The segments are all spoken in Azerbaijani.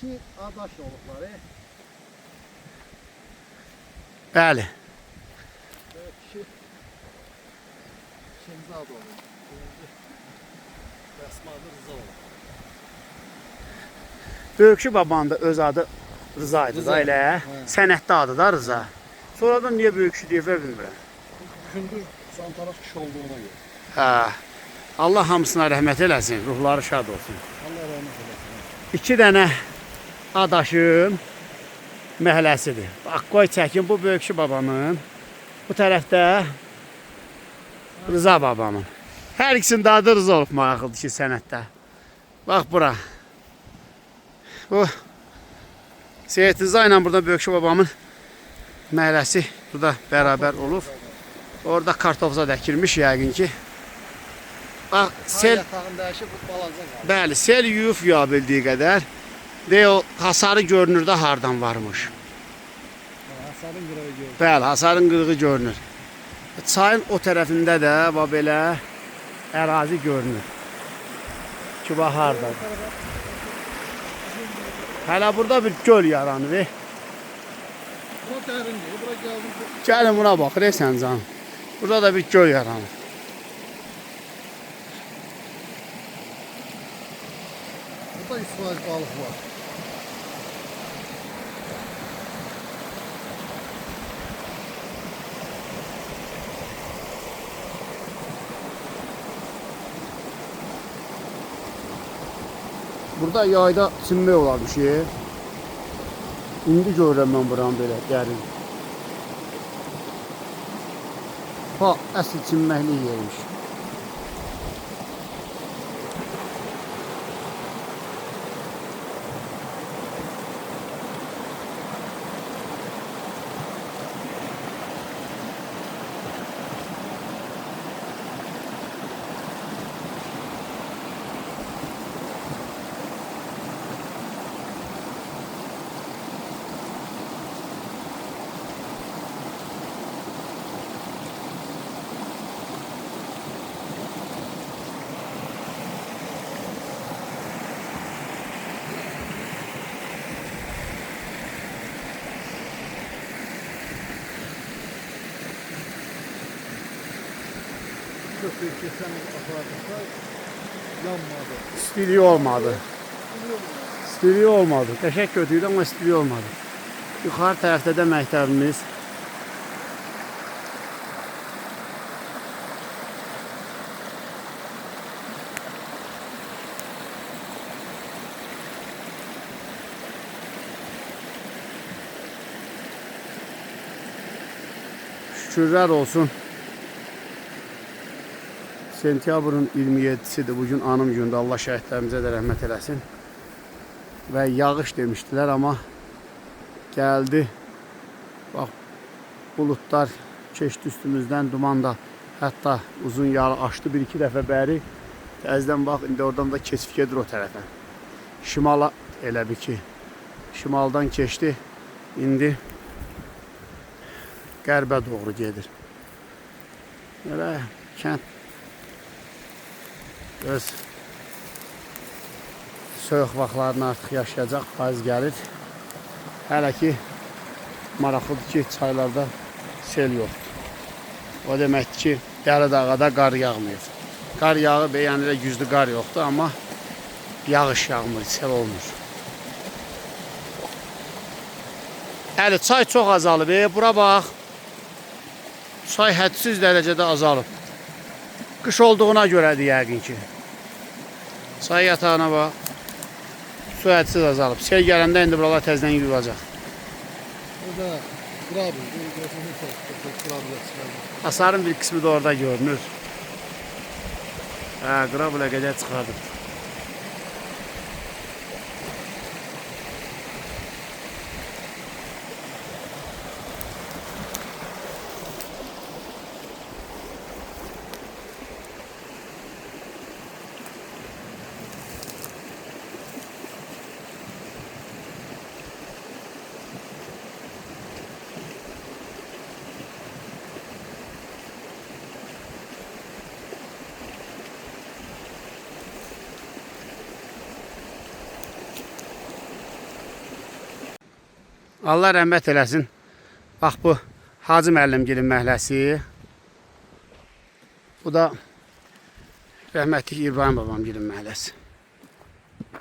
İki adaş olublar. Bəli. Kişi ikinci adı olur. Birinci Rəsmadı Rıza olur. Böyükçü babanın da öz adı Rıza idi da elə. Hə. Sənətli adı da Rıza. Sonradan niyə böyükçü deyiblər bilmirəm. Gündür son taraf kişi olduğuna göre. Hə. Allah hamısına rəhmət eləsin, ruhları şad olsun. Allah rahmet eylesin. İki dənə adaşım məhəlləsidir. Bax, qoy çəkin, bu böyükçü babamın. Bu tərəfdə Rıza babamın. Hər ikisinin də adı Rıza olub maraqlıdır ki, sənətdə. Bax bura. Bu Seyid Rıza ilə burada böyükçü babamın məhəlləsi burada bərabər olub. Orada kartofza dəkilmiş yəqin ki. Bax, sel... Yatağın dəyişib bu balaca qaldı. Bəli, sel yuyub yuya bildiyi qədər. De o hasarı görünür də hardan varmış. Hasarın qırığı görür. Bəli, hasarın qırığı görünür. Çayın o tərəfində də belə ərazi görünür. Ki, bax hardan. Hələ burada bir göl yaranır. Bura dərindir. Bura gəldim. Gəlin buna baxır, sən canım. Burada da bir göl yaranır. Burada İsmail balık var. Burada yayda çimmək olarmış. İndi görürəm mən buranı belə dərin. Ha, əsl çimməkli yermiş. Köprüyü keçən aparatında yanmadı. İstiliyi olmadı. İstiliyi olmadı. Qəşəng kötüydü amma istiliyi olmadı. Yuxarı tərəfdə də məktəbimiz. Şükürlər olsun. Sentyabrın 27'sidir. Bugün anım gündür. Allah şəhidlərimizə də rəhmət eləsin. Və yağış demişdilər amma gəldi. Bax, bulutlar keçdi üstümüzdən. Duman da hətta uzun yarı açdı. Bir-iki dəfə bəri. Təzdən bax, indi oradan da keçib gedir o tərəfə. Şimala elə bir ki. Şimaldan keçdi. İndi qərbə doğru gedir. Elə kənd öz soyuq vaxtlarını artıq yaşayacaq faiz gəlir. Hələ ki maraqlıdır ki çaylarda sel yoxdur. O deməkdir ki Dəli Dağda qar yağmır. Qar yağı bəyənirə güclü qar yoxdur amma yağış yağmır, sel olmur. Hələ çay çox azalıb. Bura bax. Çay hədsiz dərəcədə azalıb. Qış olduğuna görədir yəqin ki. Çay yatağına bax. Su hədsiz azalıb. Sel gələndə indi buralar təzdən yuyulacaq. Burada qrabil, qrabilə çıxardı. Hasarın bir qismi də orada görünür. Qrabilə qədər çıxardı. Allah rəhmət eləsin. Bax bu Hacı müəllimgilin məhəlləsi. Bu da rəhmətlik İbrahim babamgilin məhəlləsi.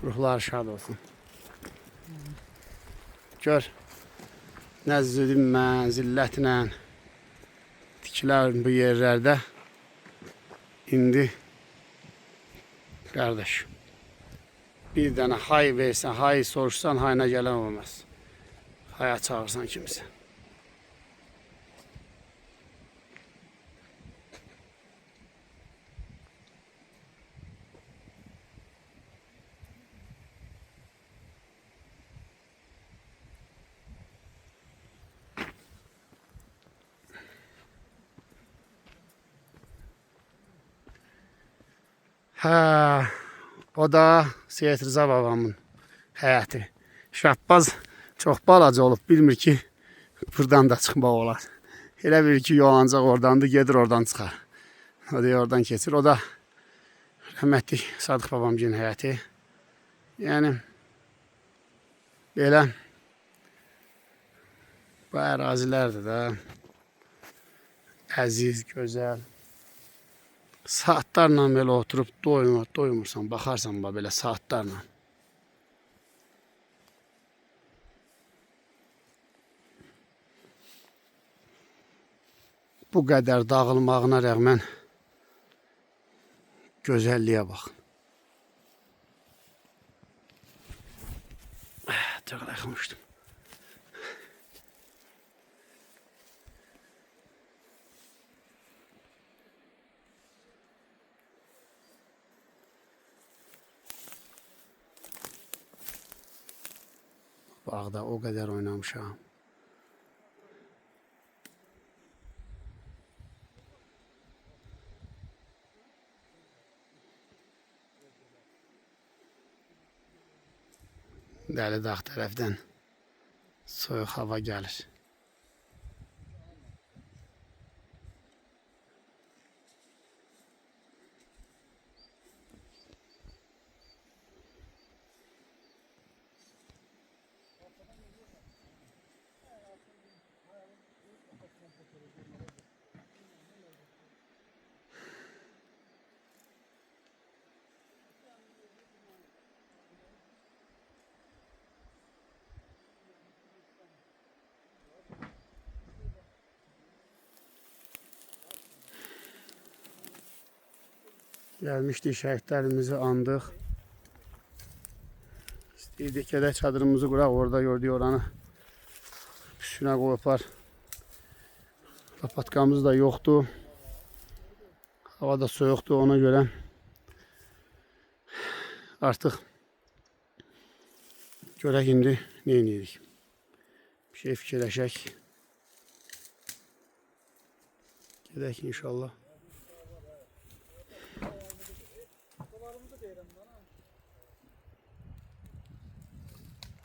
Ruhları şad olsun. Gör, nə zülmlə, zillətlə tikilər bu yerlərdə. İndi qardaş, bir dənə hay versən, hay soruşsan, hayına gələn olmaz. Haya çağırsan kimsə. Hə, o da Seyid Rıza babamın həyəti. Şahbaz çox balaca olub, bilmir ki, buradan da çıxmaq olar. Elə bilir ki, yol ancaq oradandır, gedir oradan çıxar. O da oradan keçir. O da rəhmətlik Sadıq babamgilin həyəti. Yəni, belə bu ərazilərdir də əziz, gözəl. Saatlarla belə oturub doymursan, baxarsan belə saatlarla. Bu qədər dağılmağına rəğmən gözəlliyə baxın. Çox yaxınmışdım. Bağda o qədər oynamışam. Dəli dağ tərəfdən soyuq hava gəlir. Gəlmişdik, şəhidlərimizi andıq. İstəyirdik gedək çadırımızı quraq, orada gördük oranı üstünə qoyublar. Lapatkamız da yoxdur. Hava da soyuqdur, ona görə artıq görək indi nə edirik. Bir şey fikirləşək. Gedək inşallah.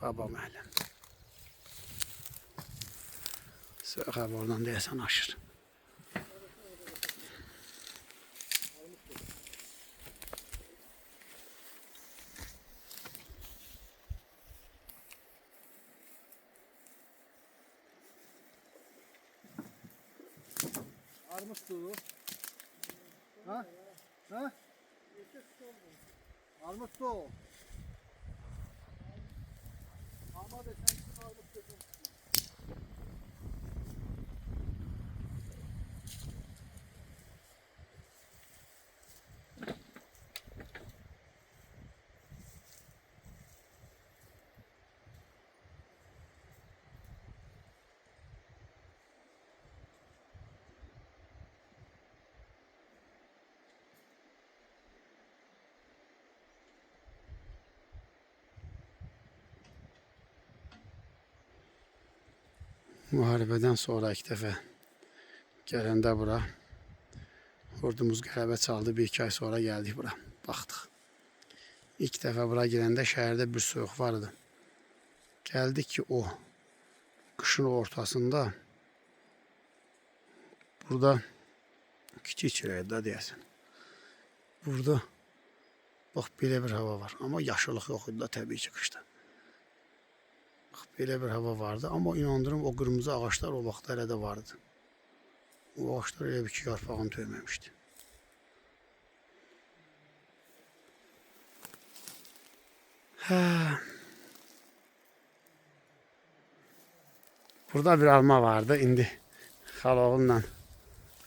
Baba məhəlləm. Soyuq hava oradan deyəsən aşır. Armut suyu. Ha? Ha? Armut su. Ama da sen armut suyu. Müharibədən sonra ilk dəfə gələndə bura ordumuz qələbə çaldı. 1-2 ay sonra gəldik bura. Baxdıq. İlk dəfə bura gələndə şəhərdə bir soyuq vardı. Gəldik ki o qışın ortasında burada kiçik çörəkdə deyəsən. Burada bax belə bir hava var. Amma yaşıllıq yox idi da təbii ki qışda. Bax Belə bir hava vardı. Amma inandırım o qırmızı ağaçlar o vaxt hələ də vardı. O ağaçlar elə bir ki yarpağını töyməmişdi. Burada bir alma vardı. İndi xaloğulla.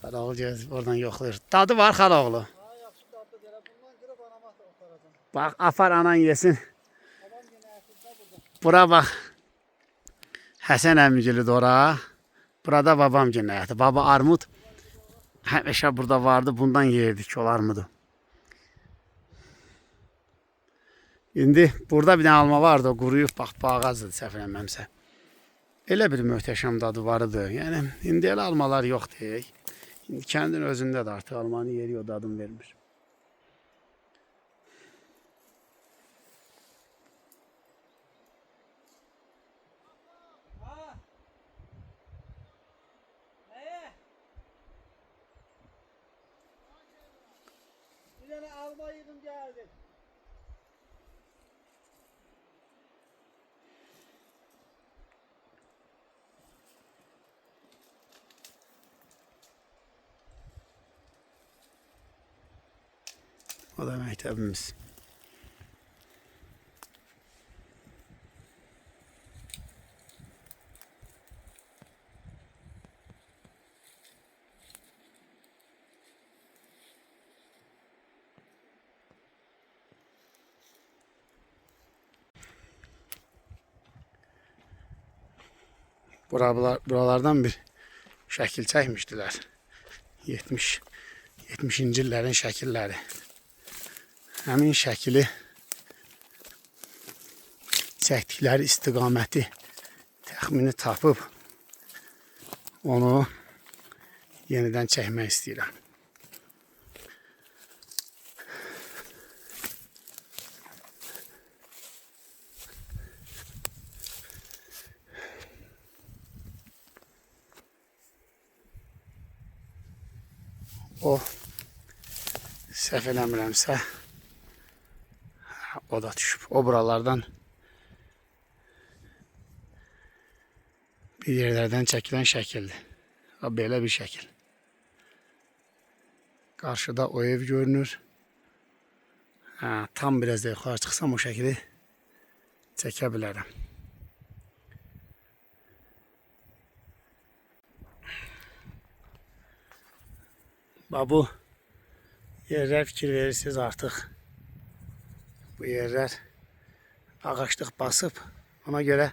Xaloğul gezib oradan yoxlayır. Dadı var xaloğlu. Ha, yaxşı dadlı deyirəm. Bundan qırıb anama da otaracam. Bax, apar anan yesin. Babam yenə ətində burada. Bura bax. Həsən əmigili ora. Burada babam yenə ətə. Baba armud. Həmişə burada vardı. Bundan yerdik o armudu. İndi burada bir dənə alma vardı. O quruyub bax, bağazdır səhv eləməmsə. Elə bir möhtəşəm dadı vardı. Yəni indi elə almalar yoxdur. İndi kəndin özündə də artıq almanın yeri o dadını vermir. Ha. Nəyə? Bir dənə alma yığım gəldi. O da məktəbimiz. Buralardan bir şəkil çəkmişdilər. 70-ci illərin şəkilləri. Həmin şəkili çəkdikləri istiqaməti təxmini tapıb onu yenidən çəkmək istəyirəm. O səhv eləmirəmsə o da düşüb. O buralardan bir yerlərdən çəkilən şəkildir. Belə bir şəkil. Qarşıda o ev görünür. Tam biraz da yuxarı çıxsam o şəkili çəkə bilərəm. Bu yerlər fikir verirsiniz artıq. Bu yerlər ağaçlıq basıb. Ona görə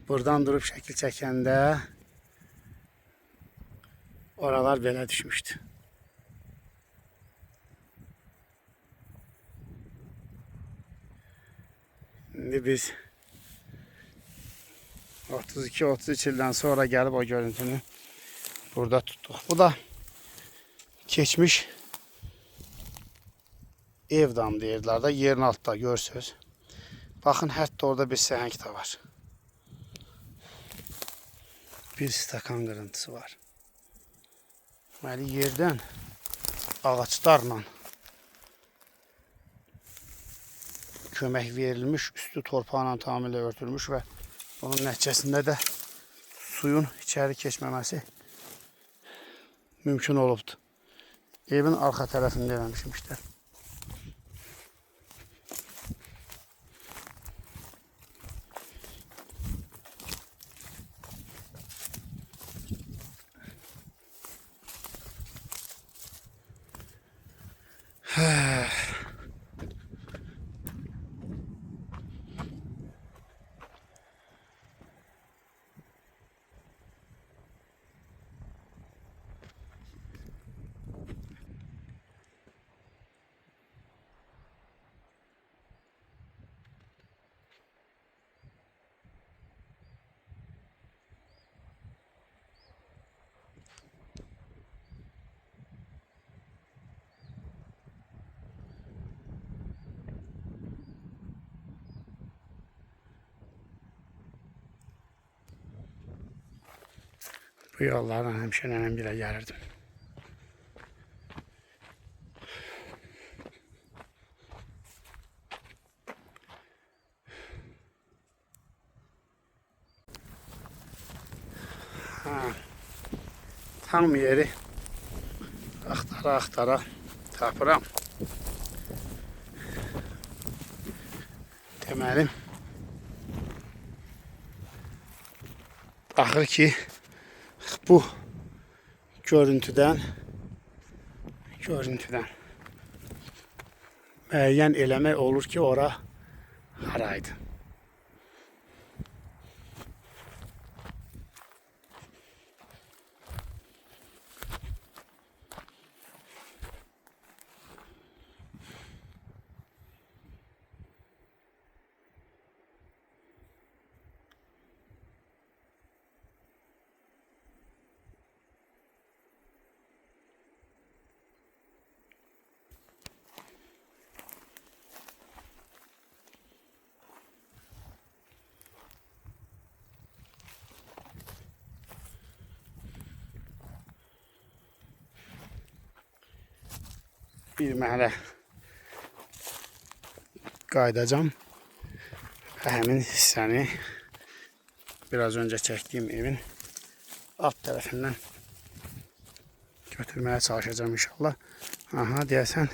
buradan durub şəkil çəkəndə oralar belə düşmüşdü. İndi biz 32-33 ildən sonra gəlib o görüntünü burada tutduq. Bu da keçmiş ev damı deyirlər də, yerin altında görsünüz. Baxın, hətta orada bir səhəng də var. Bir stakan qırıntısı var. Deməli, yerdən ağaçlarla kömək verilmiş, üstü torpaqla tamamilə örtülmüş və onun nəticəsində də suyun içəri keçməməsi mümkün olubdur. Evin arxa tərəfində eləmişmişlər. Bu yollardan həmişə nənəm gilə gəlirdim. Tam yeri axtara tapıram. Deməli, baxır ki, bu görüntüdən müəyyən eləmək olur ki, ora haraydı. Bir məhələ qaydacam və həmin hissəni biraz öncə çəkdiyim evin alt tərəfindən götürməyə çalışacağım inşallah. Aha, deyəsən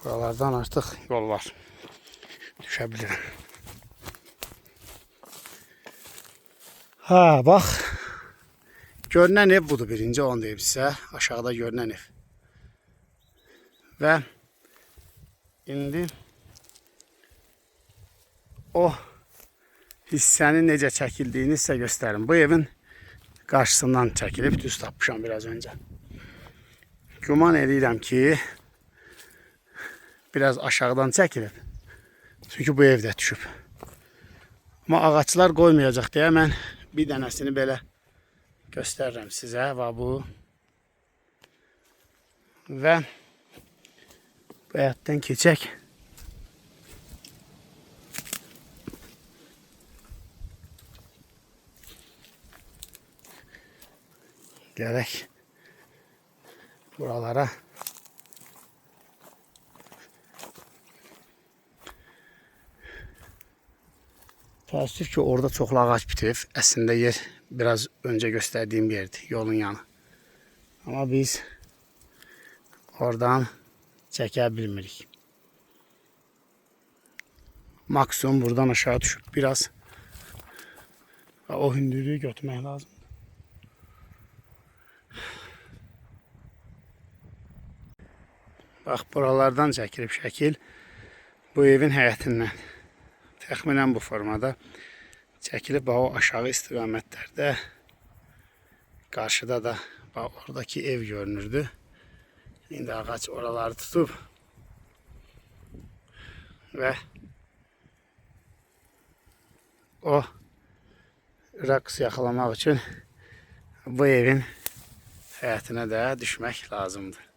buralardan artıq yol var. Düşə bilirəm. Ha, bax. Görünən ev budur, birinci onu deyim sizə. Aşağıda görünən ev. Və indi o hissənin necə çəkildiyini sizə göstərim. Bu evin qarşısından çəkilib, düz tapmışam biraz öncə. Güman edirəm ki, biraz aşağıdan çəkilib. Çünki bu ev də düşüb. Amma ağaçlar qoymayacaq deyə mən bir dənəsini belə göstərirəm sizə. Və bu həyatdan keçək. Gələk buralara. Təəssüf ki, orada çoxlu ağac bitib. Əslində yer biraz öncə göstərdiyim yerdir, yolun yanı. Amma biz oradan çəkə bilmirik. Maksimum buradan aşağı düşüb biraz. O hündürlüyü götürmək lazımdır. Bax, buralardan çəkilib şəkil bu evin həyətindən. Təxminən bu formada çəkilib. Bax, o aşağı istiqamətlərdə qarşıda da bax, oradakı ev görünürdü. İndi ağac oraları tutub və o raks yaxalamaq üçün bu evin həyətinə də düşmək lazımdır.